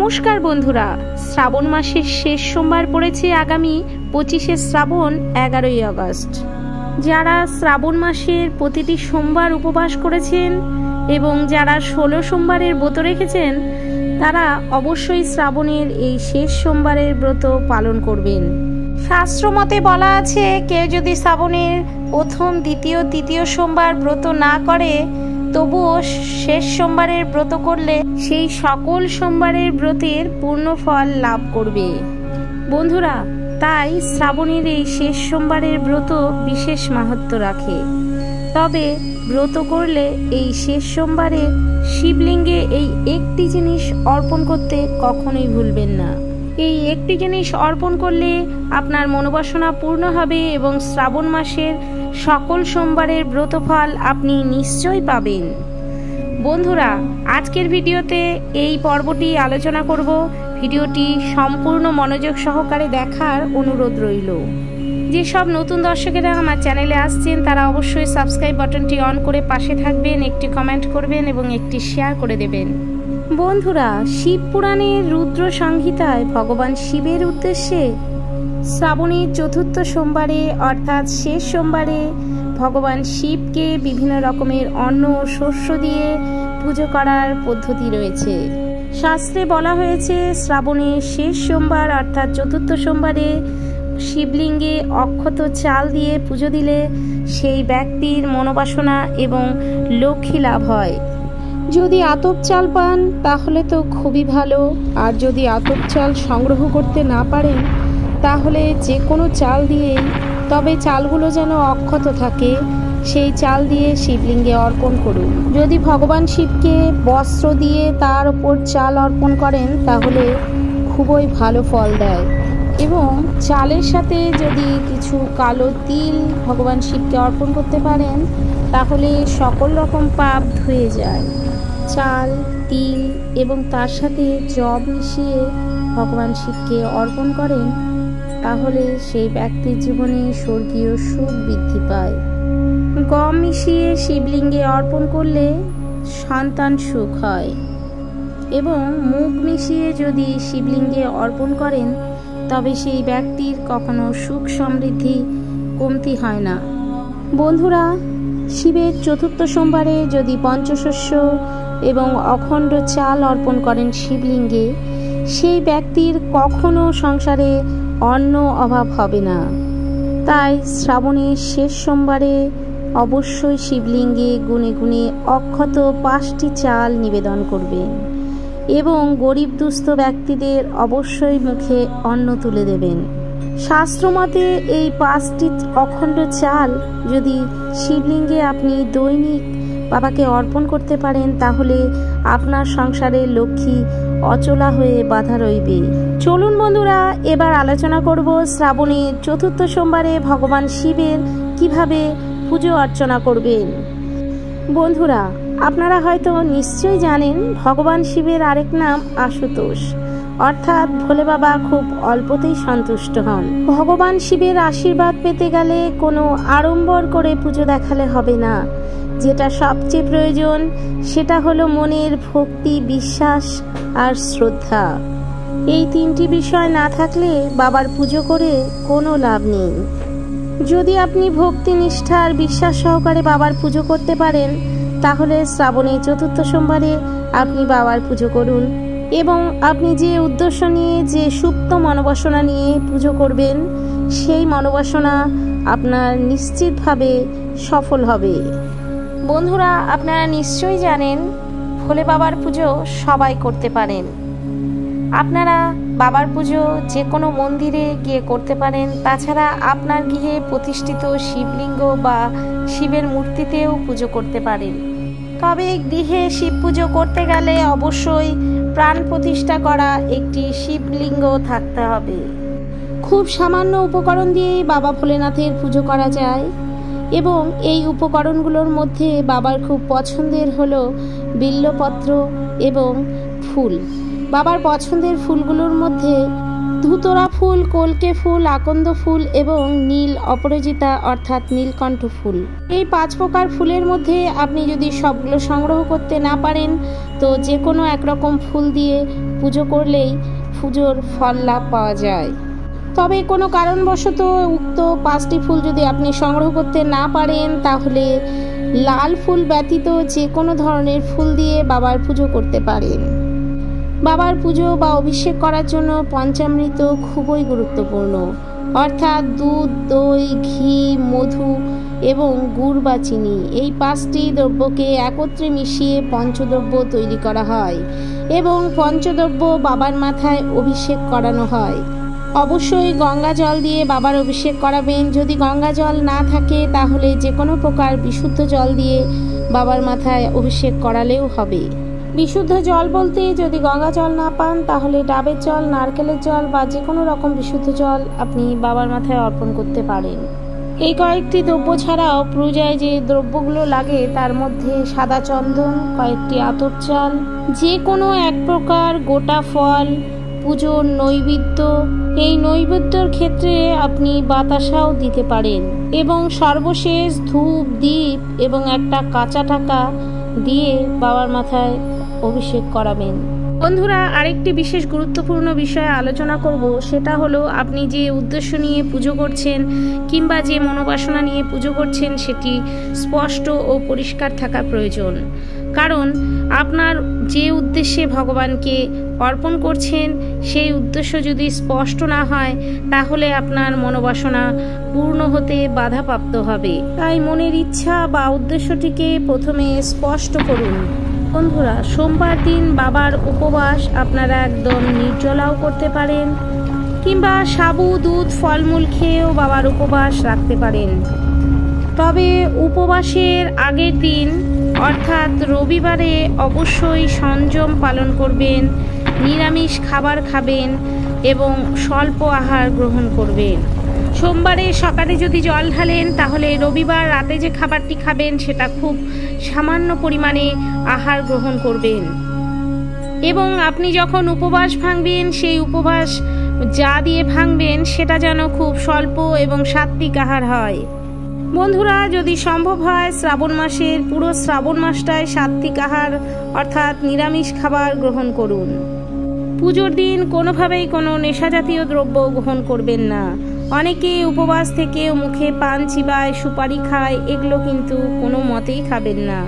নমস্কার বন্ধুরা, শ্রাবণ মাসের শেষ সোমবার পড়েছে আগামী 25শে শ্রাবণ 11ই আগস্ট। যারা শ্রাবণ মাসের প্রতিটি সোমবার উপবাস করেছেন এবং যারা 16 সোমবারের ব্রত রেখেছেন তারা অবশ্যই শ্রাবণের এই শেষ সোমবারের ব্রত পালন করবেন। শাস্ত্রমতে বলা আছে, কেউ যদি শ্রাবণের প্রথম, দ্বিতীয়, তৃতীয় সোমবার ব্রত না করে তবুও শেষ সোমবারের ব্রত করলে সেই সকল সোমবারের ব্রতের পূর্ণ ফল লাভ করবে। বন্ধুরা, তাই শ্রাবণের এই শেষ সোমবারের ব্রত বিশেষ মাহাত্ম্য রাখে। তবে ব্রত করলে এই শেষ সোমবারে শিবলিঙ্গে এই একটি জিনিস অর্পণ করতে কখনোই ভুলবেন না। এই একটি জিনিস অর্পণ করলে আপনার মনোবাসনা পূর্ণ হবে এবং শ্রাবণ মাসের সকল সোমবারের ব্রতফল আপনি নিশ্চয়ই পাবেন। বন্ধুরা, আজকের ভিডিওতে এই পর্বটি আলোচনা করব। ভিডিওটি সম্পূর্ণ মনোযোগ সহকারে দেখার অনুরোধ রইল। যেসব নতুন দর্শকেরা আমার চ্যানেলে আসছেন তারা অবশ্যই সাবস্ক্রাইব বাটনটি অন করে পাশে থাকবেন, একটি কমেন্ট করবেন এবং একটি শেয়ার করে দেবেন। বন্ধুরা, শিব পুরাণের রুদ্র সংহিতায় ভগবান শিবের উদ্দেশ্যে শ্রাবণের চতুর্থ সোমবারে অর্থাৎ শেষ সোমবারে ভগবান শিবকে বিভিন্ন রকমের অন্ন ও শস্য দিয়ে পুজো করার পদ্ধতি রয়েছে। শাস্ত্রে বলা হয়েছে, শ্রাবণের শেষ সোমবার অর্থাৎ চতুর্থ সোমবারে শিবলিঙ্গে অক্ষত চাল দিয়ে পুজো দিলে সেই ব্যক্তির মনোবাসনা এবং লক্ষ্মী লাভ হয়। যদি আতপ চাল পান তাহলে তো খুবই ভালো, আর যদি আতপ চাল সংগ্রহ করতে না পারেন তাহলে যে কোনো চাল দিয়েই, তবে চালগুলো যেন অক্ষত থাকে, সেই চাল দিয়ে শিবলিঙ্গে অর্পণ করুন। যদি ভগবান শিবকে বস্ত্র দিয়ে তার উপর চাল অর্পণ করেন তাহলে খুবই ভালো ফল দেয়। এবং চালের সাথে যদি কিছু কালো তিল ভগবান শিবকে অর্পণ করতে পারেন তাহলে সকল রকম পাপ ধুয়ে যায়। চাল, তিল এবং তার সাথে জব মিশিয়ে ভগবান শিবকে অর্পণ করেন তাহলে সেই ব্যক্তির জীবনে স্বর্গীয় সুখ বৃদ্ধি পায়। গম মিশিয়ে শিবলিঙ্গে অর্পণ করলে সন্তান সুখ হয় এবং মুগ মিশিয়ে যদি শিবলিঙ্গে অর্পণ করেন তবে সেই ব্যক্তির কখনো সুখ সমৃদ্ধি কমতি হয় না। বন্ধুরা, শিবের চতুর্থ সোমবারে যদি পঞ্চশস্য এবং অখণ্ড চাল অর্পণ করেন শিবলিঙ্গে, সেই ব্যক্তির কখনো সংসারে অন্ন অভাব হবে না। তাই শ্রাবণের শেষ সোমবারে অবশ্যই শিবলিঙ্গে গুনে গুনে অক্ষত 5টি চাল নিবেদন করবেন এবং গরিব দুস্থ ব্যক্তিদের অবশ্যই মুখে অন্ন তুলে দেবেন। শাস্ত্রমতে এই 5টি অখণ্ড চাল যদি শিবলিঙ্গে আপনি দৈনিক বাবাকে অর্পণ করতে পারেন তাহলে আপনার সংসারে লক্ষ্মী অচলা হয়ে বাধা রইবে। চলুন বন্ধুরা, এবার আলোচনা করব শ্রাবণের চতুর্থ সোমবারে ভগবান শিবের কিভাবে পুজো অর্চনা করবেন। বন্ধুরা, আপনারা হয়তো নিশ্চয়ই জানেন ভগবান শিবের আরেক নাম আশুতোষ, অর্থাৎ ভোলে বাবা খুব অল্পতেই সন্তুষ্ট হন। ভগবান শিবের আশীর্বাদ পেতে গেলে কোনো আড়ম্বর করে পুজো দেখালে হবে না। যেটা সবচেয়ে প্রয়োজন সেটা হলো মনের ভক্তি, বিশ্বাস আর শ্রদ্ধা। এই 3টি বিষয় না থাকলে বাবার পুজো করে কোনো লাভ নেই। যদি আপনি ভক্তি, নিষ্ঠা আর বিশ্বাস সহকারে বাবার পুজো করতে পারেন তাহলে শ্রাবণের চতুর্থ সোমবারে আপনি বাবার পুজো করুন এবং আপনি যে উদ্দেশ্য নিয়ে, যে সুপ্ত মনোবাসনা নিয়ে পুজো করবেন সেই মনোবাসনা আপনার নিশ্চিতভাবে সফল হবে। বন্ধুরা, আপনারা নিশ্চয়ই জানেন ভোলে বাবার পুজো সবাই করতে পারেন। আপনারা বাবার পুজো যে কোনো মন্দিরে গিয়ে করতে পারেন, তাছাড়া আপনার গৃহে প্রতিষ্ঠিত শিবলিঙ্গ বা শিবের মূর্তিতেও পুজো করতে পারেন। তবে গৃহে শিব পুজো করতে গেলে অবশ্যই প্রাণ প্রতিষ্ঠা করা একটি শিবলিঙ্গ থাকতে হবে। খুব সামান্য উপকরণ দিয়েই বাবা ভোলেনাথের পুজো করা যায় এবং এই উপকরণগুলোর মধ্যে বাবার খুব পছন্দের হলো বিল্লপত্র এবং ফুল। বাবার পছন্দের ফুলগুলোর মধ্যে ধুতরা ফুল, কলকে ফুল, আকন্দ ফুল এবং নীল অপরাজিতা অর্থাৎ নীলকণ্ঠ ফুল। এই 5 প্রকার ফুলের মধ্যে আপনি যদি সবগুলো সংগ্রহ করতে না পারেন তো যে কোনো একরকম ফুল দিয়ে পুজো করলেই পুজোর ফল লাভ পাওয়া যায়। তবে কোনো কারণবশত উক্ত 5টি ফুল যদি আপনি সংগ্রহ করতে না পারেন তাহলে লাল ফুল ব্যতীত যে কোনো ধরনের ফুল দিয়ে বাবার পুজো করতে পারেন। বাবার পুজো বা অভিষেক করার জন্য পঞ্চামৃত খুবই গুরুত্বপূর্ণ, অর্থাৎ দুধ, দই, ঘি, মধু এবং গুড় বা চিনি, এই 5টি দ্রব্যকে একত্রে মিশিয়ে পঞ্চদ্রব্য তৈরি করা হয় এবং পঞ্চদ্রব্য বাবার মাথায় অভিষেক করানো হয়। অবশ্যই গঙ্গা জল দিয়ে বাবার অভিষেক করাবেন। যদি গঙ্গা জল না থাকে তাহলে যে কোনো প্রকার বিশুদ্ধ জল দিয়ে বাবার মাথায় অভিষেক করালেও হবে। বিশুদ্ধ জল বলতে যদি গঙ্গা জল না পান তাহলে ডাবের জল, নারকেলের জল বা যে কোনো রকম বিশুদ্ধ জল আপনি বাবার মাথায় অর্পণ করতে পারেন। এই কয়েকটি দ্রব্য ছাড়াও পূজায় যে দ্রব্যগুলো লাগে তার মধ্যে সাদা চন্দন, কয়েকটি আতপ চাল, যে কোনো এক প্রকার গোটা ফল, পুজোর নৈবেদ্য, এই নৈবেদ্যর ক্ষেত্রে আপনি বাতাসাও দিতে পারেন এবং সর্বশেষ ধূপ, দীপ এবং একটা কাঁচা টাকা দিয়ে বাবার মাথায় অভিষেক করাবেন। বন্ধুরা, আরেকটি বিশেষ গুরুত্বপূর্ণ বিষয়ে আলোচনা করব, সেটা হলো আপনি যে উদ্দেশ্য নিয়ে পুজো করছেন কিংবা যে মনোবাসনা নিয়ে পুজো করছেন সেটি স্পষ্ট ও পরিষ্কার থাকা প্রয়োজন। কারণ আপনার যে উদ্দেশ্যে ভগবানকে অর্পণ করছেন সেই উদ্দেশ্য যদি স্পষ্ট না হয় তাহলে আপনার মনোবাসনা পূর্ণ হতে বাধাপ্রাপ্ত হবে। তাই মনের ইচ্ছা বা উদ্দেশ্যটিকে প্রথমে স্পষ্ট করুন। বন্ধুরা, সোমবার দিন বাবার উপবাস আপনারা একদম নির্জলাও করতে পারেন কিংবা সাবু, দুধ, ফলমূল খেয়েও বাবার উপবাস রাখতে পারেন। তবে উপবাসের আগের দিন অর্থাৎ রবিবারে অবশ্যই সংযম পালন করবেন, নিরামিষ খাবার খাবেন এবং স্বল্প আহার গ্রহণ করবেন। সোমবারে সকালে যদি জল ঢালেন তাহলে রবিবার রাতে যে খাবারটি খাবেন সেটা খুব সামান্য পরিমাণে আহার গ্রহণ করবেন এবং আপনি যখন উপবাস ভাঙবেন সেই উপবাস যা দিয়ে ভাঙবেন সেটা যেন খুব স্বল্প এবং সাত্বিক আহার হয়। বন্ধুরা, যদি সম্ভব হয় শ্রাবণ মাসের পুরো শ্রাবণ মাসটায় সাত্বিক আহার অর্থাৎ নিরামিষ খাবার গ্রহণ করুন। পুজোর দিন কোনোভাবেই কোনো নেশাজাতীয় দ্রব্য গ্রহণ করবেন না। অনেকে উপবাস থেকেও মুখে পান চিবায়, সুপারি খায়, এগুলো কিন্তু কোনো মতেই খাবেন না।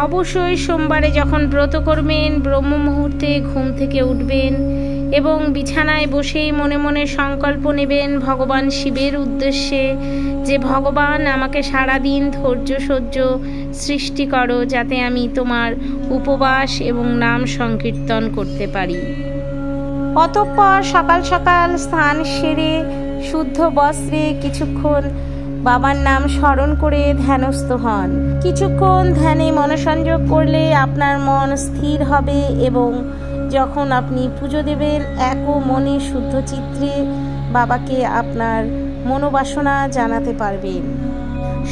অবশ্যই সোমবারে যখন ব্রত করবেন ব্রহ্ম মুহূর্তে ঘুম থেকে উঠবেন এবং বিছানায় বসেই মনে মনে সংকল্প নেবেন ভগবান শিবের উদ্দেশ্যে যে ভগবান আমাকে সারাদিন ধৈর্য সহ্য সৃষ্টি করো যাতে আমি তোমার উপবাস এবং নাম সংকীর্তন করতে পারি। অতঃপর সকাল সকাল স্নান সেরে শুদ্ধ বস্ত্রে কিছুক্ষণ বাবার নাম স্মরণ করে ধ্যানস্থ হন। কিছুক্ষণ ধ্যানে মনসংযোগ করলে আপনার মন স্থির হবে এবং যখন আপনি পুজো দেবেন একও মনে শুদ্ধ চিত্রে বাবাকে আপনার মনোবাসনা জানাতে পারবেন।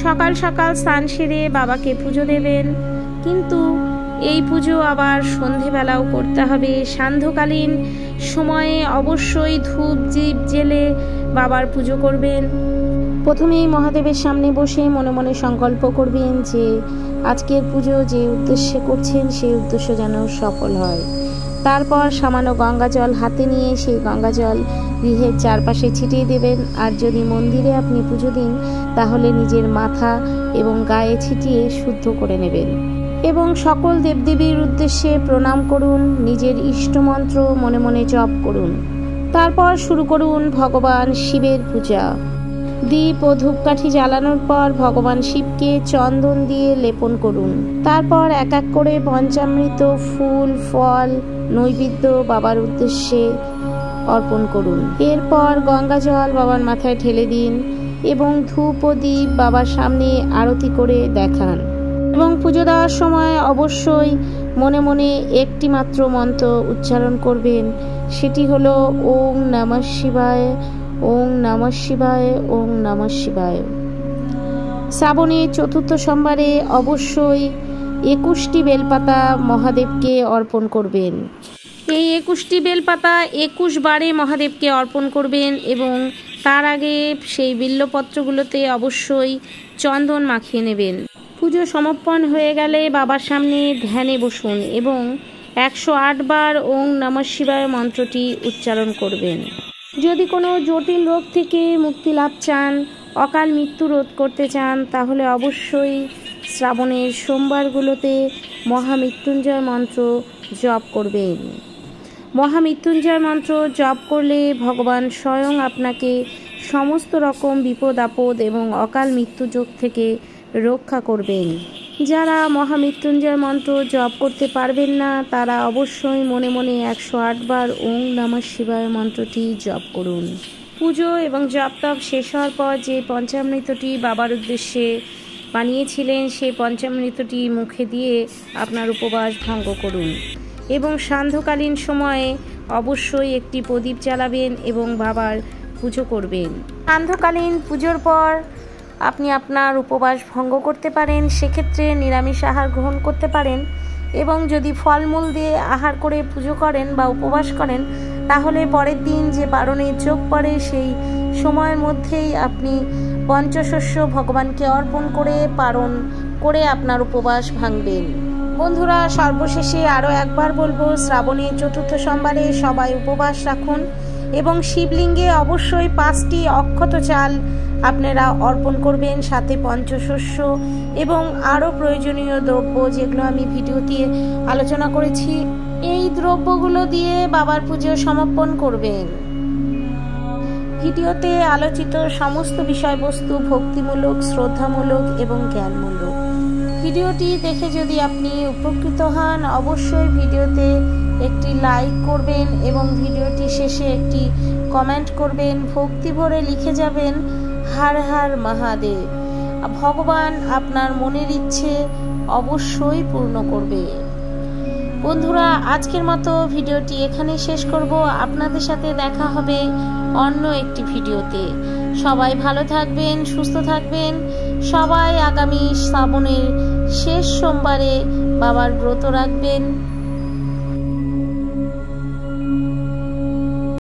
সকাল সকাল স্নান সেরে বাবাকে পুজো দেবেন, কিন্তু এই পুজো আবার সন্ধেবেলাও করতে হবে। সান্ধ্যকালীন সময়ে অবশ্যই ধূপ দীপ জ্বেলে বাবার পুজো করবেন। প্রথমেই মহাদেবের সামনে বসে মনে মনে সংকল্প করবেন যে আজকের পুজো যে উদ্দেশ্যে করছেন সেই উদ্দেশ্য যেন সফল হয়। তারপর সামান্য গঙ্গা জল হাতে নিয়ে সেই গঙ্গা জল গৃহের চারপাশে ছিটিয়ে দেবেন। আর যদি মন্দিরে আপনি পুজো দিন তাহলে নিজের মাথা এবং গায়ে ছিটিয়ে শুদ্ধ করে নেবেন এবং সকল দেবদেবীর উদ্দেশ্যে প্রণাম করুন। নিজের ইষ্টমন্ত্র মনে মনে জপ করুন। তারপর শুরু করুন ভগবান শিবের পূজা। দীপ ও ধূপকাঠি জ্বালানোর পর ভগবান শিবকে চন্দন দিয়ে লেপন করুন। তারপর এক এক করে পঞ্চামৃত, ফুল, ফল, নৈবেদ্য বাবার উদ্দেশ্যে অর্পণ করুন। এরপর গঙ্গা জল বাবার মাথায় ঢেলে দিন এবং ধূপ ও দীপ বাবার সামনে আরতি করে দেখান এবং পুজো দেওয়ার সময় অবশ্যই মনে মনে একটি মাত্র মন্ত্র উচ্চারণ করবেন, সেটি হলো ওম নমঃ শিবায়, ওম নমঃ শিবায়, ওম নমঃ শিবায়। শ্রাবণের চতুর্থ সোমবারে অবশ্যই 21টি বেলপাতা মহাদেবকে অর্পণ করবেন। এই 21টি বেলপাতা 21 বারে মহাদেবকে অর্পণ করবেন এবং তার আগে সেই বিল্লপত্রগুলোতে অবশ্যই চন্দন মাখিয়ে নেবেন। পুজো সমাপন হয়ে গেলে বাবার সামনে ধ্যানে বসুন এবং 108 বার ওং নমঃ শিবায় মন্ত্রটি উচ্চারণ করবেন। যদি কোনো জটিল রোগ থেকে মুক্তি লাভ চান, অকাল মৃত্যু রোধ করতে চান, তাহলে অবশ্যই শ্রাবণের সোমবারগুলোতে মহামৃত্যুঞ্জয় মন্ত্র জপ করবেন। মহামৃত্যুঞ্জয় মন্ত্র জপ করলে ভগবান স্বয়ং আপনাকে সমস্ত রকম বিপদ আপদ এবং অকাল মৃত্যুযোগ থেকে রক্ষা করবেন। যারা মহামৃত্যুঞ্জয় মন্ত্র জপ করতে পারবেন না, তারা অবশ্যই মনে মনে 108 বার ওং নমঃ শিবায় মন্ত্রটি জপ করুন। পুজো এবং জপ তপ শেষ হওয়ার পর যে পঞ্চামৃতটি বাবার উদ্দেশ্যে বানিয়েছিলেন, সেই পঞ্চামৃতটি মুখে দিয়ে আপনার উপবাস ভঙ্গ করুন এবং সান্ধ্যকালীন সময়ে অবশ্যই একটি প্রদীপ জ্বালাবেন এবং বাবার পুজো করবেন। সান্ধ্যকালীন পুজোর পর আপনি আপনার উপবাস ভঙ্গ করতে পারেন, সেক্ষেত্রে নিরামিষ আহার গ্রহণ করতে পারেন এবং যদি ফলমূল দিয়ে আহার করে পুজো করেন বা উপবাস করেন, তাহলে পরের দিন যে পারণের যোগ পড়ে সেই সময়ের মধ্যেই আপনি পঞ্চশস্য ভগবানকে অর্পণ করে পারণ করে আপনার উপবাস ভাঙবেন। বন্ধুরা, সর্বশেষে আরও একবার বলবো, শ্রাবণের চতুর্থ সোমবারে সবাই উপবাস রাখুন এবং শিবলিঙ্গে অবশ্যই 5টি অক্ষত চাল আপনারা অর্পণ করবেন, সাথে পঞ্চশস্য এবং আরও প্রয়োজনীয় দ্রব্য যেগুলো আমি ভিডিওতে আলোচনা করেছি, এই দ্রব্যগুলো দিয়ে বাবার পুজো সমাপন করবেন। ভিডিওতে আলোচিত সমস্ত বিষয়বস্তু ভক্তিমূলক, শ্রদ্ধামূলক এবং জ্ঞানমূলক। ভিডিওটি দেখে যদি আপনি উপকৃত হন, অবশ্যই ভিডিওতে একটি লাইক করবেন এবং ভিডিওটি শেষে একটি কমেন্ট করবেন। ভক্তি ভরে লিখে যাবেন হর হর মহাদেব। ভগবান আপনার মনের ইচ্ছে অবশ্যই পূর্ণ করবে। বন্ধুরা, আজকের মতো ভিডিওটি এখানে শেষ করব। আপনাদের সাথে দেখা হবে অন্য একটি ভিডিওতে। সবাই ভালো থাকবেন, সুস্থ থাকবেন। সবাই আগামী শ্রাবণের শেষ সোমবারে বাবার ব্রত রাখবেন।